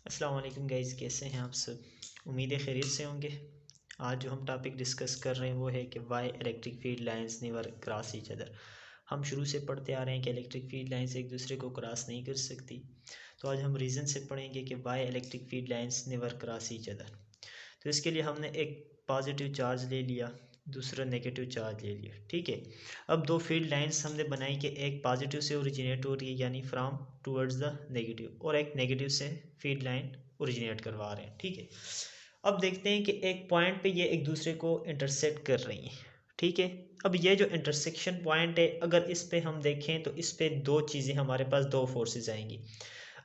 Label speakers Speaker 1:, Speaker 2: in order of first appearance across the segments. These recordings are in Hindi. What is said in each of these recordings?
Speaker 1: अस्सलाम वालेकुम गाइस, कैसे हैं आप सब। उम्मीद है खैरियत से होंगे। आज जो हम टॉपिक डिस्कस कर रहे हैं वो है कि Y electric field lines never cross each other. हम शुरू से पढ़ते आ रहे हैं कि इलेक्ट्रिक फील्ड लाइंस एक दूसरे को क्रॉस नहीं कर सकती। तो आज हम रीज़न से पढ़ेंगे कि Y electric field lines never cross each other. तो इसके लिए हमने एक पॉजिटिव चार्ज ले लिया, दूसरा नेगेटिव चार्ज ले लिया। ठीक है, अब दो फील्ड लाइंस हमने बनाई कि एक पॉजिटिव से ओरिजिनेट हो रही है यानी फ्रॉम टूवर्ड्स द नेगेटिव, और एक नेगेटिव से फील्ड लाइन ओरिजिनेट करवा रहे हैं। ठीक है, अब देखते हैं कि एक पॉइंट पे ये एक दूसरे को इंटरसेक्ट कर रही हैं। ठीक है, अब ये जो इंटरसेक्शन पॉइंट है, अगर इस पे हम देखें तो इस पे दो चीज़ें, हमारे पास दो फोर्सेस आएंगी।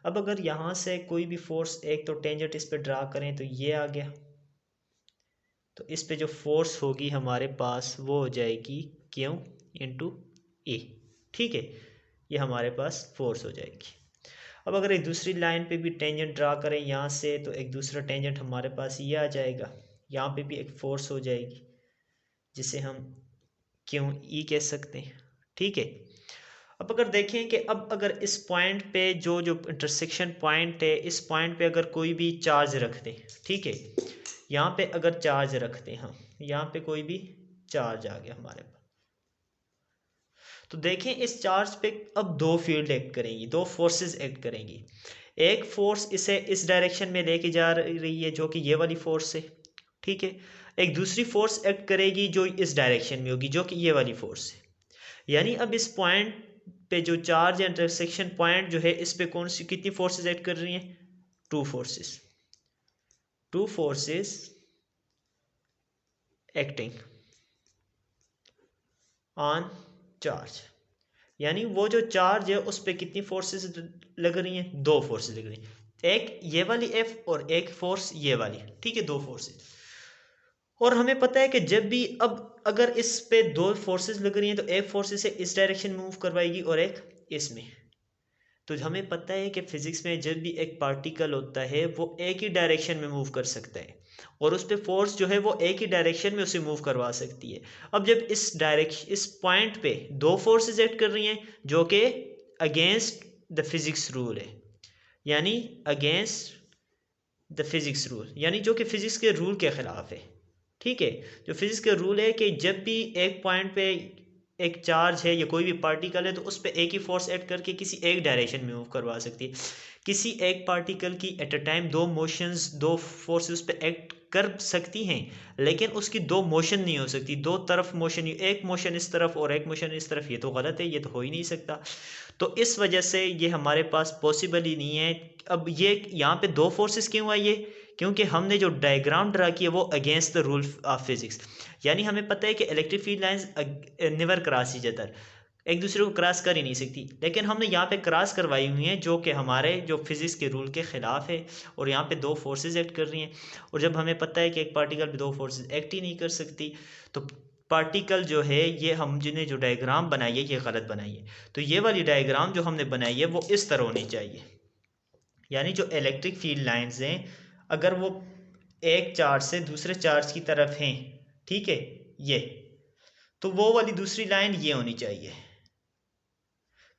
Speaker 1: अब अगर यहाँ से कोई भी फोर्स, एक तो टेंजेंट इस पे ड्रा करें तो ये आ गया, तो इस पे जो फोर्स होगी हमारे पास वो हो जाएगी क्यू इंटू ए। ठीक है, ये हमारे पास फोर्स हो जाएगी। अब अगर एक दूसरी लाइन पे भी टेंजेंट ड्रा करें यहाँ से, तो एक दूसरा टेंजेंट हमारे पास ये आ जाएगा, यहाँ पे भी एक फोर्स हो जाएगी जिसे हम क्यू ई कह सकते हैं। ठीक है, अब अगर देखें कि अब अगर इस पॉइंट पे जो जो इंटरसेक्शन पॉइंट है, इस पॉइंट पे अगर कोई भी चार्ज रख दें, ठीक है, यहाँ पे अगर चार्ज रखते हैं हम, यहाँ पे कोई भी चार्ज आ गया हमारे पास, तो देखें इस चार्ज पे अब दो फील्ड एक्ट करेंगी, दो फोर्सेस एक्ट करेंगी। एक फोर्स इसे इस डायरेक्शन में लेके जा रही है जो कि ये वाली फोर्स है। ठीक है, एक दूसरी फोर्स एक्ट करेगी जो इस डायरेक्शन में होगी जो कि ये वाली फोर्स है। यानी अब इस पॉइंट पे जो चार्ज इंटरसेक्शन पॉइंट जो है, इस पे कौन सी कितनी फोर्सेस एक्ट कर रही हैं? Two forces, two forces acting on charge. यानी वो जो चार्ज है उस पर कितनी फोर्सेस लग रही हैं? दो फोर्सेस लग रही हैं, एक ये वाली एफ और एक फोर्स ये वाली। ठीक है, दो फोर्सेस। और हमें पता है कि जब भी अब अगर इस पे दो फोर्सेस लग रही हैं तो एक फोर्सेस से इस डायरेक्शन में मूव करवाएगी और एक इसमें। तो हमें पता है कि फिजिक्स में जब भी एक पार्टिकल होता है वो एक ही डायरेक्शन में मूव कर सकता है, और उस पर फोर्स जो है वो एक ही डायरेक्शन में उसे मूव करवा सकती है। अब जब इस पॉइंट पे दो फोर्सेस एक्ट कर रही हैं जो कि अगेंस्ट द फिजिक्स रूल है, यानी अगेंस्ट द फिजिक्स रूल, यानी जो कि फिजिक्स के रूल के खिलाफ है। ठीक है, जो फिजिक्स का रूल है कि जब भी एक पॉइंट पे एक चार्ज है या कोई भी पार्टिकल है तो उस पर एक ही फोर्स ऐड करके किसी एक डायरेक्शन में मूव करवा सकती है। किसी एक पार्टिकल की एट अ टाइम दो मोशंस, दो फोर्सेस पे एक्ट कर सकती हैं, लेकिन उसकी दो मोशन नहीं हो सकती, दो तरफ मोशन, एक मोशन इस तरफ और एक मोशन इस तरफ। ये तो गलत है, ये तो हो ही नहीं सकता। तो इस वजह से ये हमारे पास पॉसिबल ही नहीं है। अब ये यहाँ पे दो फोर्सेस क्यों आई है? क्योंकि हमने जो डायग्राम ड्रा किया वो against the rule of physics. यानी हमें पता है कि electric field lines never cross each other, एक दूसरे को क्रॉस कर ही नहीं सकती, लेकिन हमने यहाँ पे क्रॉस करवाई हुई हैं जो कि हमारे जो फिजिक्स के रूल के खिलाफ है, और यहाँ पे दो फोर्सेस एक्ट कर रही हैं। और जब हमें पता है कि एक पार्टिकल पे दो फोर्सेस एक्ट ही नहीं कर सकती, तो पार्टिकल जो है ये हम जिन्हें जो डायग्राम बनाई है ये गलत बनाई है। तो ये वाली डायग्राम जो हमने बनाई है वो इस तरह होनी चाहिए। यानी जो इलेक्ट्रिक फील्ड लाइंस हैं, अगर वो एक चार्ज से दूसरे चार्ज की तरफ हैं, ठीक है, ये, तो वो वाली दूसरी लाइन ये होनी चाहिए।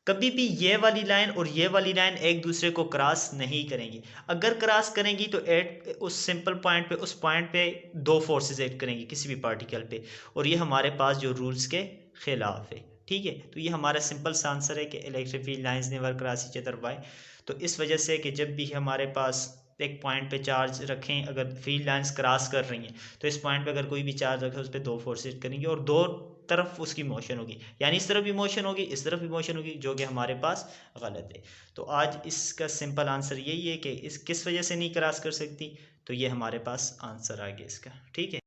Speaker 1: कभी भी ये वाली लाइन और ये वाली लाइन एक दूसरे को क्रॉस नहीं करेंगी। अगर क्रॉस करेंगी तो एट उस सिंपल पॉइंट पे, उस पॉइंट पे दो फोर्सेस एक्ट करेंगी किसी भी पार्टिकल पे, और ये हमारे पास जो रूल्स के खिलाफ है। ठीक है, तो ये हमारा सिंपल सा आंसर है कि electric field lines never cross each other by. तो इस वजह से कि जब भी हमारे पास एक पॉइंट पे चार्ज रखें, अगर फील्ड लाइंस क्रॉस कर रही हैं तो इस पॉइंट पे अगर कोई भी चार्ज रखे उस पर दो फोर्सेस करेंगे और दो तरफ उसकी मोशन होगी, यानी इस तरफ भी मोशन होगी, इस तरफ भी मोशन होगी, जो कि हमारे पास गलत है। तो आज इसका सिंपल आंसर यही है कि इस किस वजह से नहीं क्रॉस कर सकती, तो ये हमारे पास आंसर आ गया इसका। ठीक है।